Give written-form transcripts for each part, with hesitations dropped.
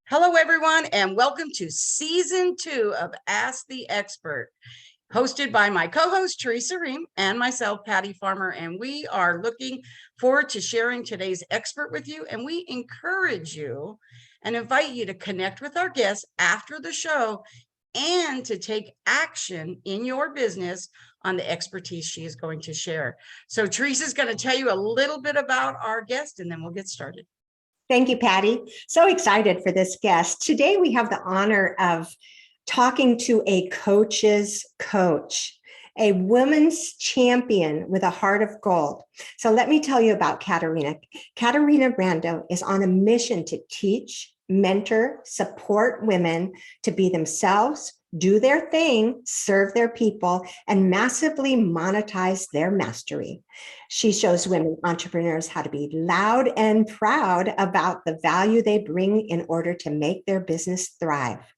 Hello, everyone, and welcome to season 2 of Ask the Expert, hosted by my co-host Teresa Ream and myself, Patty Farmer. And we are looking forward to sharing today's expert with you. And we encourage you and invite you to connect with our guests after the show and to take action in your business on the expertise she is going to share. So Teresa is going to tell you a little bit about our guest, and then we'll get started. Thank you, Patty. So excited for this guest. Today, we have the honor of talking to a coach's coach, a women's champion with a heart of gold. So let me tell you about Caterina. Caterina Rando is on a mission to teach, mentor, support women to be themselves, do their thing, serve their people, and massively monetize their mastery. She shows women entrepreneurs how to be loud and proud about the value they bring in order to make their business thrive.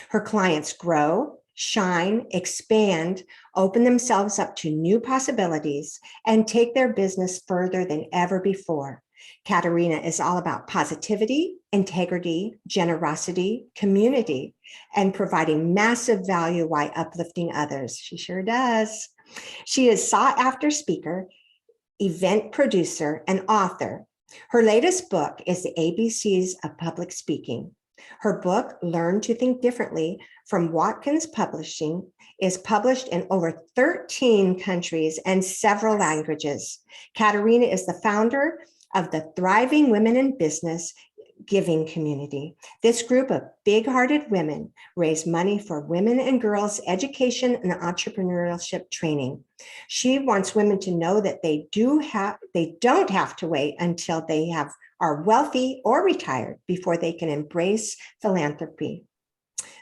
Her clients grow, shine, expand, open themselves up to new possibilities, and take their business further than ever before. Caterina is all about positivity, integrity, generosity, community, and providing massive value while uplifting others. She sure does. She is a sought-after speaker, event producer, and author. Her latest book is The ABCs of Public Speaking. Her book, Learn to Think Differently, from Watkins Publishing, is published in over 13 countries and several languages. Caterina is the founder of the Thriving Women in Business Giving Community. This group of big-hearted women raise money for women and girls' education and entrepreneurship training. She wants women to know that they don't have to wait until they are wealthy or retired before they can embrace philanthropy.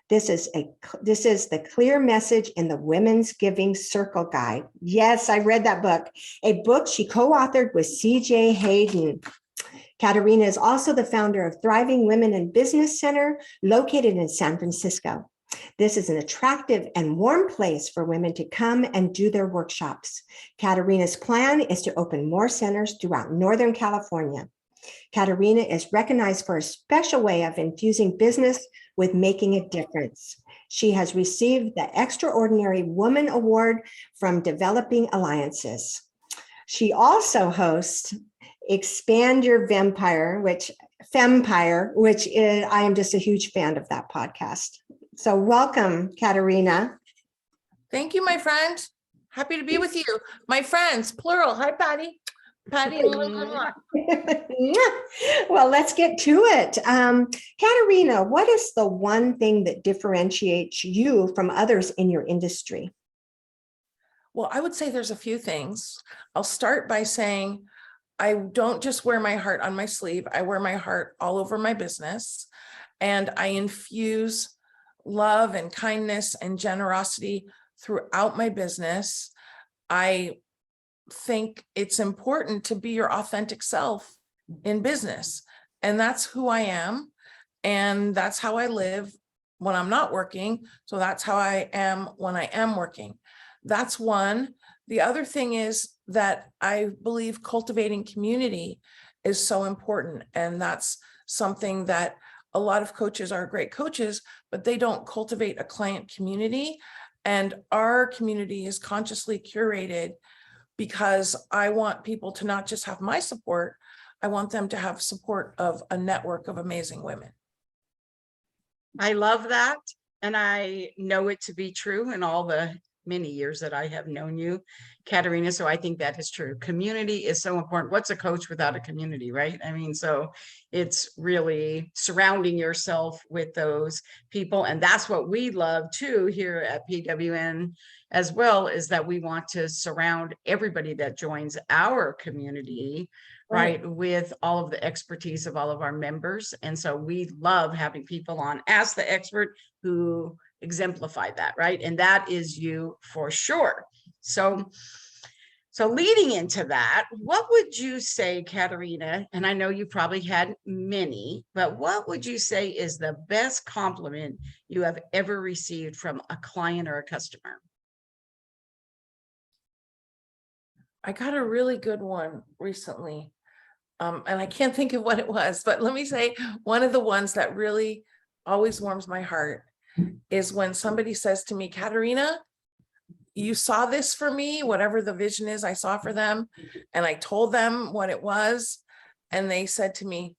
This is the clear message in the Women's Giving Circle Guide. Yes, I read that book, a book she co-authored with C.J. Hayden. Caterina is also the founder of Thriving Women in Business Center, located in San Francisco. This is an attractive and warm place for women to come and do their workshops. Caterina's plan is to open more centers throughout Northern California. Caterina is recognized for a special way of infusing business with making a difference. She has received the Extraordinary Woman Award from Developing Alliances. She also hosts Expand Your Fempire, which is, I am just a huge fan of that podcast. So welcome, Caterina. Thank you, my friend. Happy to be with you. My friends, plural. Hi, Patty. Patty. Well, let's get to it. Caterina, what is the one thing that differentiates you from others in your industry? Well, I would say there's a few things. I'll start by saying I don't just wear my heart on my sleeve. I wear my heart all over my business, and I infuse love and kindness and generosity throughout my business. I think it's important to be your authentic self in business, and that's who I am, and that's how I live when I'm not working. So that's how I am when I am working. That's one. The other thing is that I believe cultivating community is so important, and that's something that a lot of coaches are great coaches, but they don't cultivate a client community. And our community is consciously curated because I want people to not just have my support, I want them to have support of a network of amazing women. I love that. And I know it to be true in all the many years that I have known you, Caterina. So I think that is true. Community is so important. What's a coach without a community, right? I mean, so it's really surrounding yourself with those people. And that's what we love too here at PWN as well, is that we want to surround everybody that joins our community, right, with all of the expertise of all of our members. And so we love having people on Ask the Expert who exemplify that, right? And that is you for sure. So leading into that, what would you say, Caterina, and I know you probably had many, but what would you say is the best compliment you have ever received from a client or a customer? I got a really good one recently, and I can't think of what it was, but let me say one of the ones that really always warms my heart is when somebody says to me, Caterina, you saw this for me, whatever the vision is I saw for them. And I told them what it was. And they said to me,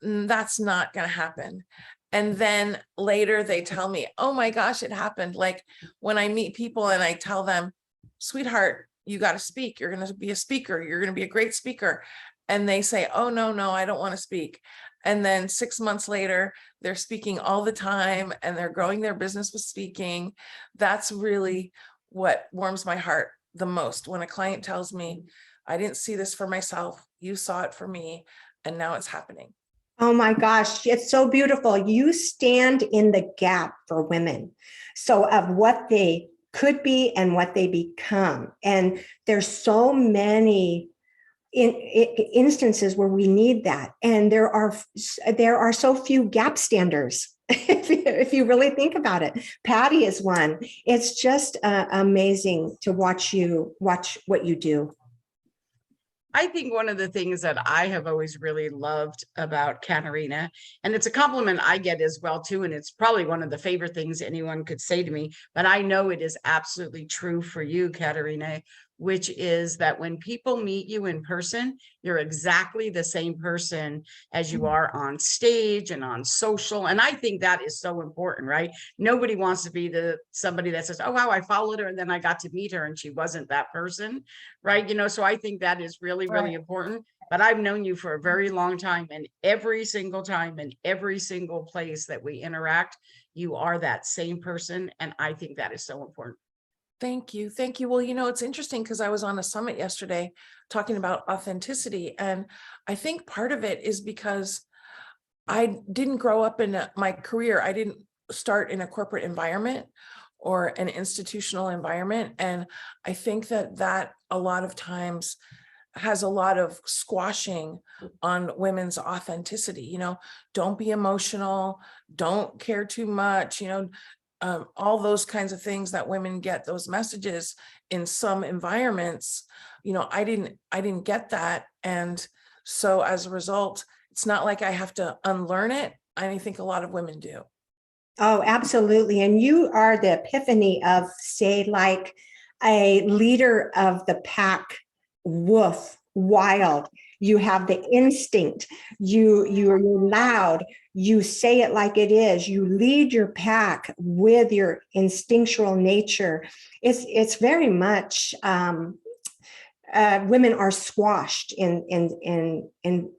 that's not going to happen. And then later they tell me, oh my gosh, it happened. Like when I meet people and I tell them, sweetheart, you got to speak. You're going to be a speaker. You're going to be a great speaker. And they say, oh, no, I don't want to speak. And then 6 months later, they're speaking all the time and they're growing their business with speaking. That's really what warms my heart the most. When a client tells me, I didn't see this for myself, you saw it for me, and now it's happening. Oh my gosh, it's so beautiful. You stand in the gap for women. So of what they could be and what they become. And there's so many instances where we need that. And there are so few gap standers. If you really think about it, Patty is one. It's just amazing to watch what you do. I think one of the things that I have always really loved about Caterina, and it's a compliment I get as well too, and it's probably one of the favorite things anyone could say to me, but I know it is absolutely true for you, Caterina, which is that when people meet you in person, you're exactly the same person as you are on stage and on social. And I think that is so important, right? Nobody wants to be somebody that says, oh, wow, I followed her and then I got to meet her and she wasn't that person, right? So I think that is really, really important. But I've known you for a very long time, and every single time and every single place that we interact, you are that same person. And I think that is so important. Thank you. Thank you. Well, it's interesting because I was on a summit yesterday talking about authenticity. And I think part of it is because I didn't grow up in my career. I didn't start in a corporate environment or an institutional environment. And I think that a lot of times has a lot of squashing on women's authenticity. Don't be emotional, don't care too much, all those kinds of things that women get, those messages in some environments. I didn't get that. And so as a result, it's not like I have to unlearn it. I think a lot of women do. Oh, absolutely. And you are the epiphany of, say, like a leader of the pack, wolf, wild. You have the instinct. You're loud. You say it like it is. You lead your pack with your instinctual nature. It's very much women are squashed in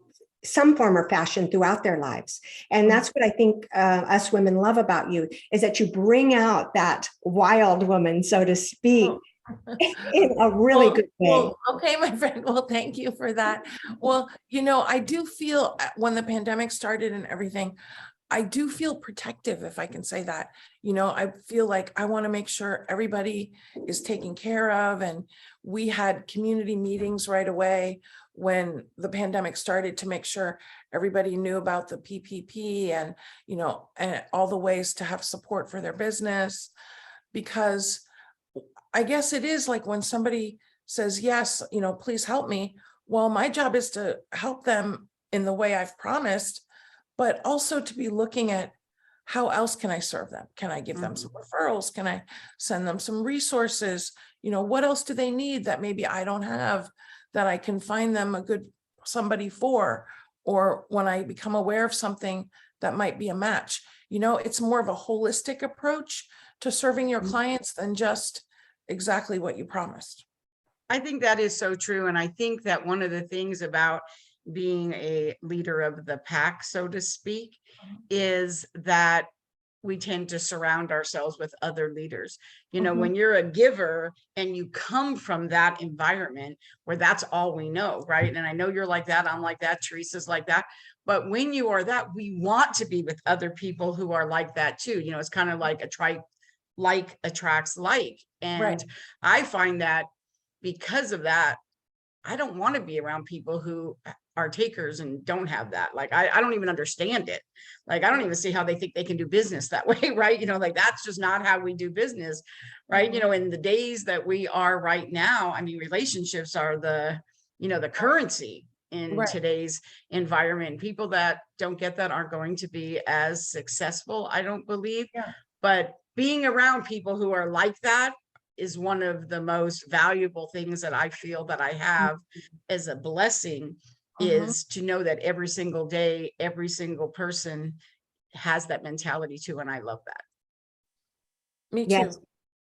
some form or fashion throughout their lives. And that's what I think us women love about you, is that you bring out that wild woman, so to speak, in a really good way. Well, okay, my friend. Well, thank you for that. Well, I do feel when the pandemic started and everything, I do feel protective, if I can say that. I feel like I want to make sure everybody is taken care of. And we had community meetings right away when the pandemic started to make sure everybody knew about the PPP and, and all the ways to have support for their business. Because I guess it is like when somebody says, yes, please help me. Well, my job is to help them in the way I've promised, but also to be looking at how else can I serve them? Can I give them some referrals? Can I send them some resources? What else do they need that maybe I don't have, that I can find them a good somebody for? Or when I become aware of something that might be a match, it's more of a holistic approach to serving your clients than just exactly what you promised. I think that is so true. And I think that one of the things about being a leader of the pack, so to speak, is that we tend to surround ourselves with other leaders. When you're a giver and you come from that environment where that's all we know, right? And I know you're like that, I'm like that, Teresa's like that. But when you are that, we want to be with other people who are like that too. It's kind of like like attracts like. And Right. I find that because of that, I don't want to be around people who are takers and don't have that. Like, I don't even understand it. Like, I don't even see how they think they can do business that way. Right. Like that's just not how we do business. Right. In the days that we are right now, I mean, relationships are the currency. in Right. today's environment. People that don't get that aren't going to be as successful, I don't believe. Yeah. But being around people who are like that is one of the most valuable things that I feel that I have as a blessing, is to know that every single day, every single person has that mentality too. And I love that. Me Yes. too.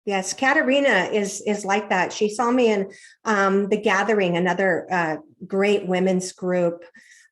Yes, Caterina is like that. She saw me in The Gathering, another great women's group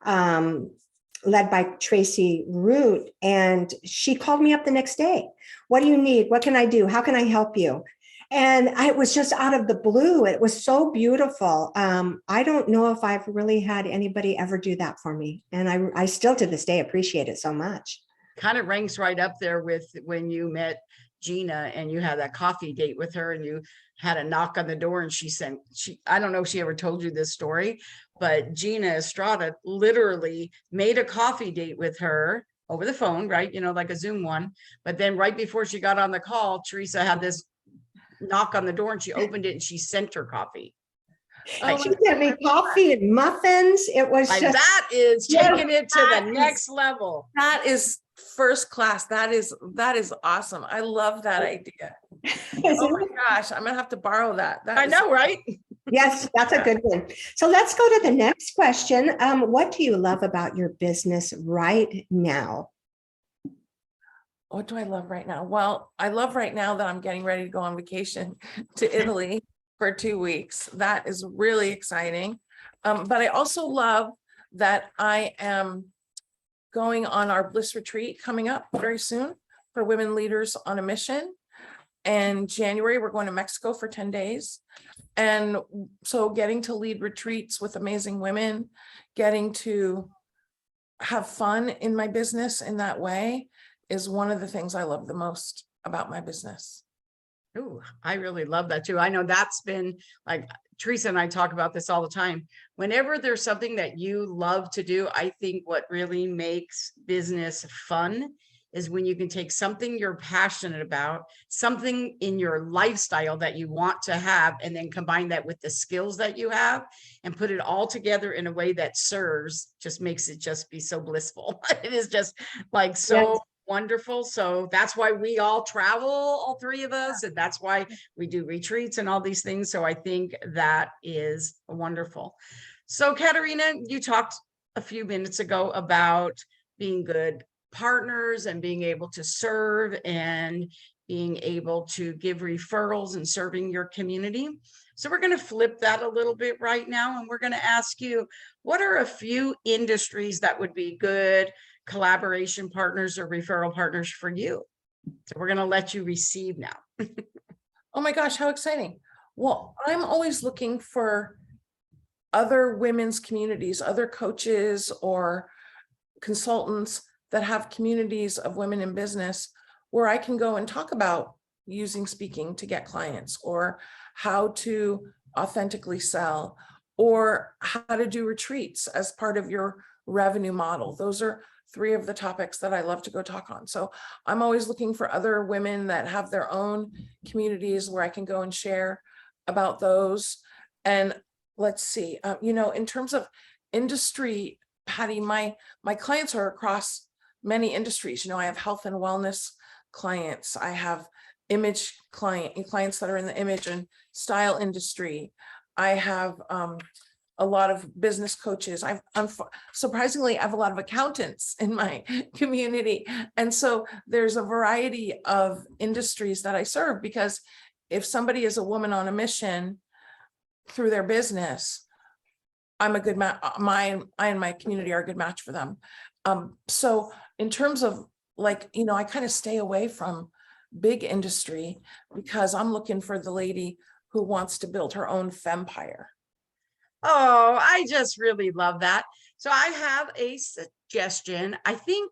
led by Tracy Root, and she called me up the next day. What do you need? What can I do? How can I help you? And it was just out of the blue. It was so beautiful. I don't know if I've really had anybody ever do that for me, and I still to this day appreciate it so much. Kind of ranks right up there with when you met Gina and you had that coffee date with her and you had a knock on the door and I don't know if she ever told you this story, but Gina Estrada literally made a coffee date with her over the phone, right? You know, like a Zoom one. But then right before she got on the call, Teresa had this knock on the door and she opened it and she sent her coffee. Oh, She sent me coffee and muffins. It was Like, just that is Yes, taking it to that the is- next level. that is first class. That is awesome. I love that idea. Oh my gosh, I'm gonna have to borrow that. I know, right? Yes, that's a good one. So let's go to the next question. What do you love about your business right now? What do I love right now? Well, I love right now that I'm getting ready to go on vacation to Italy for 2 weeks. That is really exciting. But I also love that I am going on our Bliss retreat coming up very soon for women leaders on a mission. And January, we're going to Mexico for 10 days. And so getting to lead retreats with amazing women, getting to have fun in my business in that way is one of the things I love the most about my business. Ooh, I really love that too. I know that's been like Teresa and I talk about this all the time. Whenever there's something that you love to do, I think what really makes business fun is when you can take something you're passionate about, something in your lifestyle that you want to have, and then combine that with the skills that you have and put it all together in a way that serves, just makes it just be so blissful. It is just like so wonderful. So that's why we all travel, all three of us, and that's why we do retreats and all these things. So I think that is wonderful. So Caterina, you talked a few minutes ago about being good partners and being able to serve and being able to give referrals and serving your community. So we're going to flip that a little bit right now, and we're going to ask you, what are a few industries that would be good collaboration partners or referral partners for you? So we're going to let you receive now. Oh my gosh, how exciting. Well, I'm always looking for other women's communities, other coaches or consultants that have communities of women in business where I can go and talk about using speaking to get clients, or how to authentically sell, or how to do retreats as part of your revenue model. Those are 3 of the topics that I love to go talk on. So I'm always looking for other women that have their own communities where I can go and share about those. And let's see, in terms of industry, Patty, my clients are across many industries. I have health and wellness clients. I have image clients that are in the image and style industry. I have a lot of business coaches. Surprisingly, I have a lot of accountants in my community. And so there's a variety of industries that I serve, because if somebody is a woman on a mission through their business, I'm a good match. I and my community are a good match for them. So in terms of I kind of stay away from big industry because I'm looking for the lady who wants to build her own fempire. Oh, I just really love that. So I have a suggestion. I think,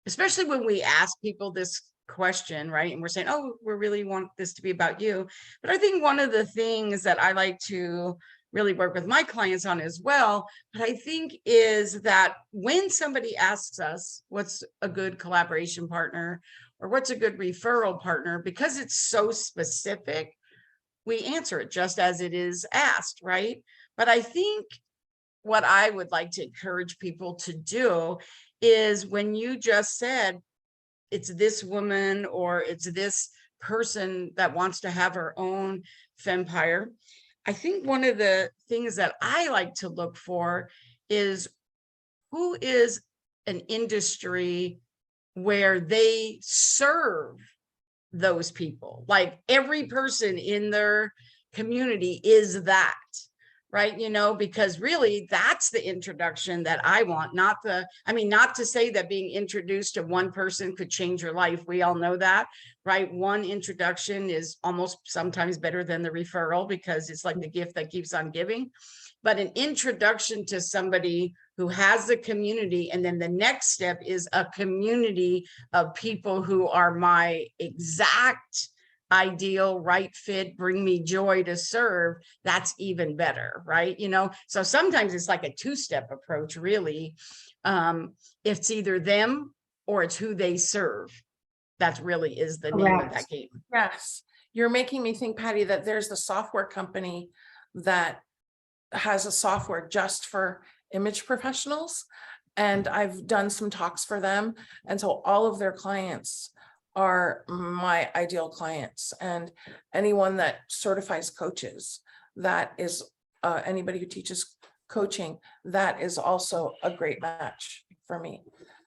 especially when we ask people this question, right? And we're saying, oh, we really want this to be about you. But I think one of the things that I like to really work with my clients on as well, but I think is that when somebody asks us what's a good collaboration partner or what's a good referral partner, because it's so specific, we answer it just as it is asked, right? But I think what I would like to encourage people to do is when you just said, it's this woman or it's this person that wants to have her own fempire. I think one of the things that I like to look for is who is an industry where they serve those people. Like every person in their community is that, right? You know, because really that's the introduction that I want, not to say that being introduced to one person could change your life. We all know that, right? One introduction is almost sometimes better than the referral because it's like the gift that keeps on giving. But an introduction to somebody who has the community, and then the next step is a community of people who are my exact ideal, right fit, bring me joy to serve, that's even better, right? You know, so sometimes it's like a two-step approach, really. It's either them or it's who they serve. That really is the name of that game. Yes. You're making me think, Patty, that there's the software company that has a software just for image professionals. And I've done some talks for them. And so all of their clients are my ideal clients, and anyone that certifies coaches, that is anybody who teaches coaching, that is also a great match for me.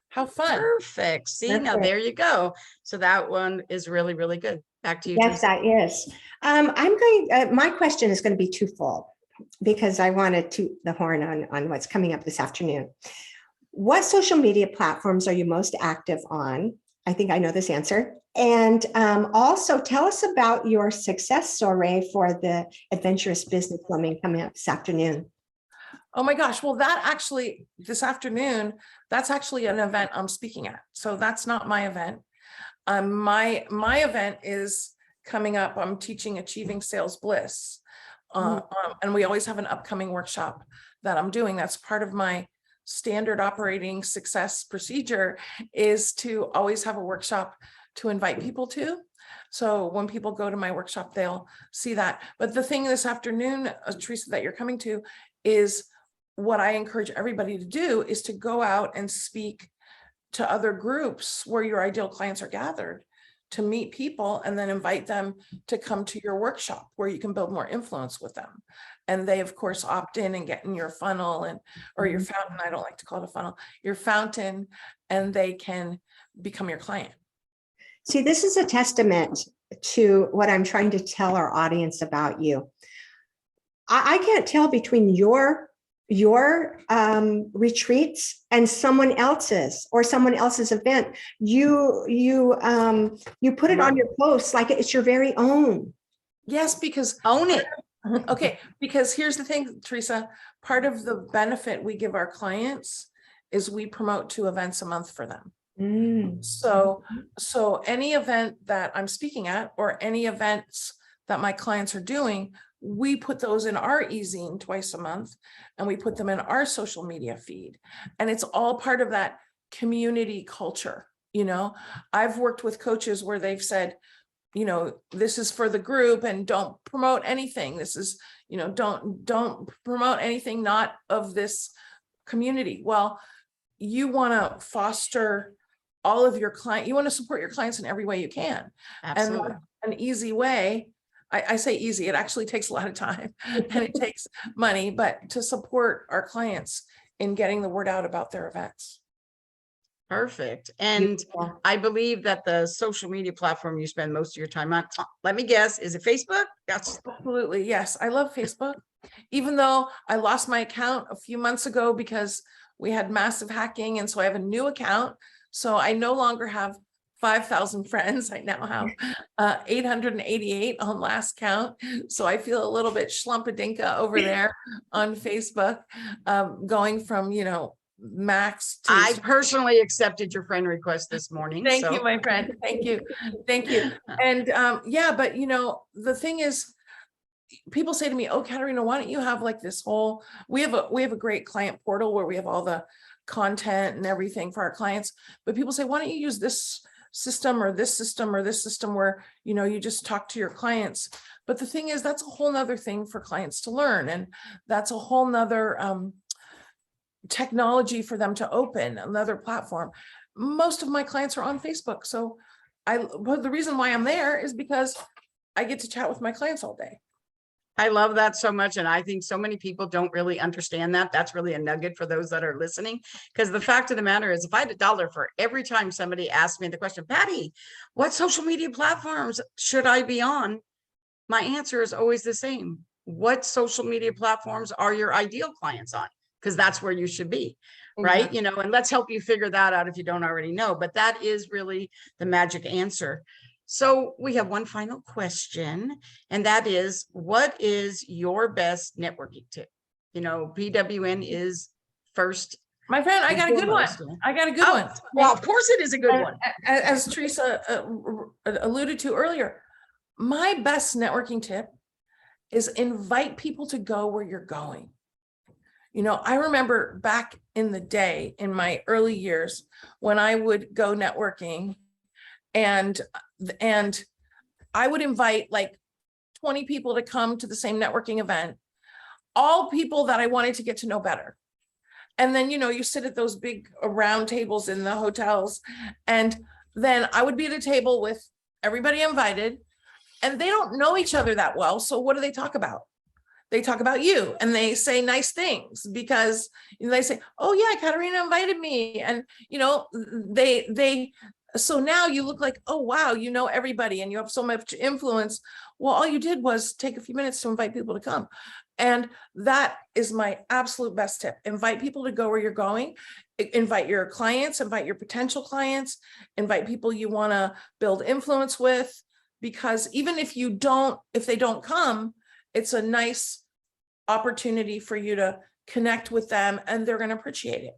How fun. Perfect. See, now there you go. So that one is really, really good. Back to you. Yes, that is. My question is going to be twofold because I want to toot the horn on what's coming up this afternoon. What social media platforms are you most active on? I think I know this answer. And also tell us about your success story for the Adventurous Businesswoman coming up this afternoon. Oh my gosh. Well, that actually, this afternoon, that's actually an event I'm speaking at. So that's not my event. My event is coming up. I'm teaching Achieving Sales Bliss. And we always have an upcoming workshop that I'm doing. That's part of my standard operating success procedure, is to always have a workshop to invite people to. So when people go to my workshop, they'll see that. But the thing this afternoon, Teresa, that you're coming to, is what I encourage everybody to do is to go out and speak to other groups where your ideal clients are gathered, to meet people and then invite them to come to your workshop where you can build more influence with them. And they, of course, opt in and get in your funnel or your fountain. I don't like to call it a funnel, your fountain, and they can become your client. See, this is a testament to what I'm trying to tell our audience about you. I can't tell between your retreats and someone else's event. You put it on your post like it's your very own. Yes, because own it. Okay, because here's the thing, Teresa, part of the benefit we give our clients is we promote 2 events a month for them. So any event that I'm speaking at or any events that my clients are doing, we put those in our e-zine twice a month, and we put them in our social media feed. And it's all part of that community culture. You know, I've worked with coaches where they've said, you know, this is for the group and don't promote anything. This is, you know, don't promote anything not of this community. Well, you want to foster all of your clients. You want to support your clients in every way you can. Absolutely. And an easy way, I say easy, it actually takes a lot of time and it takes money, but to support our clients in getting the word out about their events. Perfect. And I believe that the social media platform you spend most of your time on, let me guess, is it Facebook? Yes. Absolutely. Yes. I love Facebook, even though I lost my account a few months ago because we had massive hacking. And so I have a new account. So I no longer have 5,000 friends. I now have 888 on last count. So I feel a little bit schlumpadinka over there on Facebook, going from, you know, max to— I personally accepted your friend request this morning. Thank you, my friend. Thank you. Thank you. And yeah, but you know, the thing is, people say to me, oh, Caterina, why don't you have like this whole, we have a great client portal where we have all the content and everything for our clients. But people say, why don't you use this system or this system or this system where, you know, you just talk to your clients. But the thing is, that's a whole nother thing for clients to learn. And that's a whole nother technology for them to open another platform. Most of my clients are on Facebook. So but the reason why I'm there is because I get to chat with my clients all day. I love that so much. And I think so many people don't really understand that. That's really a nugget for those that are listening. Because the fact of the matter is, if I had $1 for every time somebody asked me the question, Patty, what social media platforms should I be on? My answer is always the same. What social media platforms are your ideal clients on? Because that's where you should be, right? Exactly. You know, and let's help you figure that out if you don't already know, but that is really the magic answer. So we have one final question, and that is, what is your best networking tip? You know, PWN is first. My friend, I and got a good one. foremost, yeah. I got a good Oh, one. well, of course it is a good one. As Teresa alluded to earlier, my best networking tip is invite people to go where you're going. You know, I remember back in the day, in my early years, when I would go networking and I would invite like 20 people to come to the same networking event, all people that I wanted to get to know better. And then, you know, you sit at those big round tables in the hotels, and then I would be at a table with everybody invited, and they don't know each other that well. So what do they talk about? They talk about you, and they say nice things because, you know, they say, oh yeah, Caterina invited me. And, you know, so now you look like, oh, wow, you know everybody and you have so much influence. Well, all you did was take a few minutes to invite people to come. And that is my absolute best tip. Invite people to go where you're going. Invite your clients, invite your potential clients, invite people you want to build influence with, because even if they don't come, it's a nice opportunity for you to connect with them and they're going to appreciate it.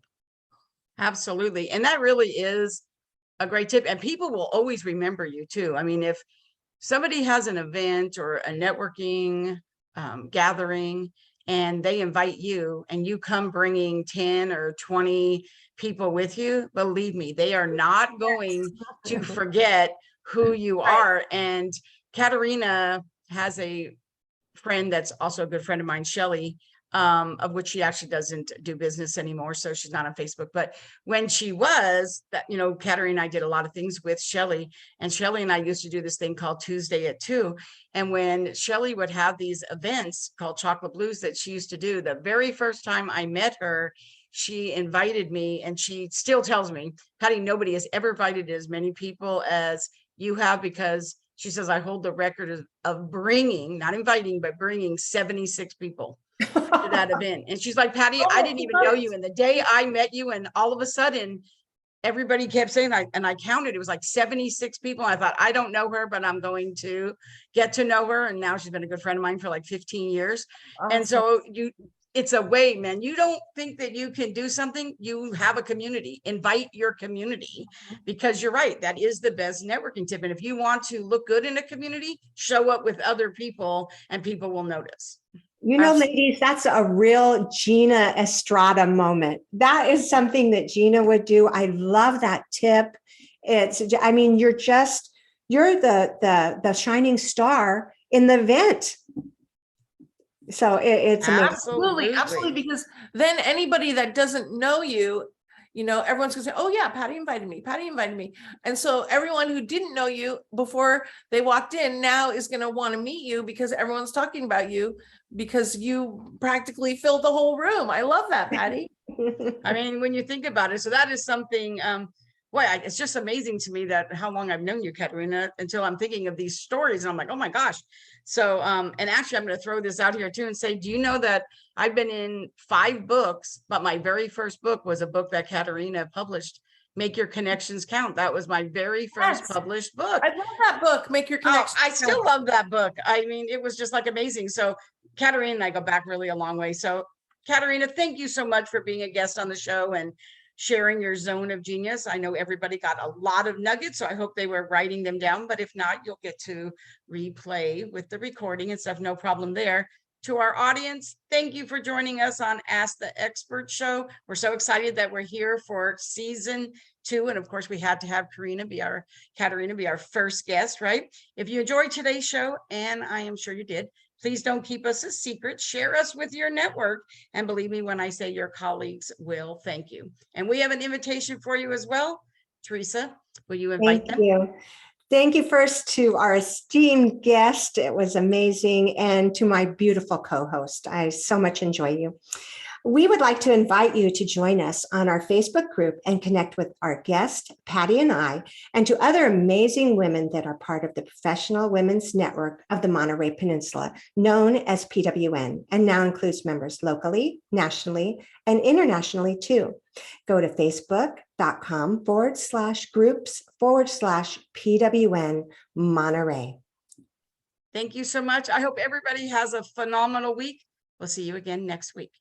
Absolutely. And that really is a great tip. And people will always remember you too. I mean, if somebody has an event or a networking gathering and they invite you and you come bringing 10 or 20 people with you, believe me, they are not going to forget who you are. And Caterina has a friend that's also a good friend of mine, Shelly, of which she actually doesn't do business anymore, so she's not on Facebook. But when she was, that, you know, Caterina and I did a lot of things with Shelly, and Shelly and I used to do this thing called Tuesday at 2. And when Shelly would have these events called Chocolate Blues that she used to do, the very first time I met her, she invited me, and she still tells me, Patty, nobody has ever invited as many people as you have, because she says, I hold the record of bringing, not inviting, but bringing 76 people to that event. And she's like, Patty, I didn't even know you. And the day I met you, and all of a sudden, everybody kept saying, I counted, it was like 76 people. I thought, I don't know her, but I'm going to get to know her. And now she's been a good friend of mine for like 15 years. Awesome. And so it's a way, man. You don't think that you can do something, you have a community. Invite your community, because you're right, that is the best networking tip. And if you want to look good in a community, show up with other people and people will notice. You know, ladies, that's a real Gina Estrada moment. That is something that Gina would do. I love that tip. I mean, you're the shining star in the event. So it's amazing. Absolutely. Because then anybody that doesn't know you, you know, everyone's gonna say, oh yeah, Patty invited me. And so everyone who didn't know you before they walked in now is gonna want to meet you, because everyone's talking about you, because you practically filled the whole room. I love that, Patty. I mean, when you think about it, so that is something, it's just amazing to me that how long I've known you, Caterina, until I'm thinking of these stories. And I'm like, oh my gosh. So, and actually I'm going to throw this out here too and say, do you know that I've been in 5 books, but my very first book was a book that Caterina published, Make Your Connections Count. That was my very first published book. I love that book, Make Your Connections Count. I still love that book. I mean, it was just like amazing. So Caterina and I go back really a long way. So Caterina, thank you so much for being a guest on the show and sharing your zone of genius. I know everybody got a lot of nuggets, so I hope they were writing them down, but if not, you'll get to replay with the recording and stuff, no problem there. To our audience, thank you for joining us on Ask the Expert Show. We're so excited that we're here for season 2. And of course, we had to have Caterina be our first guest, right? If you enjoyed today's show, and I am sure you did, Please don't keep us a secret. Share us with your network. And believe me when I say your colleagues will thank you. And we have an invitation for you as well. Teresa, will you invite Thank them? you. Thank you first to our esteemed guest. It was amazing. And to my beautiful co-host. I so much enjoy you. We would like to invite you to join us on our Facebook group and connect with our guest, Patty and I, and to other amazing women that are part of the Professional Women's Network of the Monterey Peninsula, known as PWN, and now includes members locally, nationally, and internationally too. Go to facebook.com/groups/PWN Monterey. Thank you so much. I hope everybody has a phenomenal week. We'll see you again next week.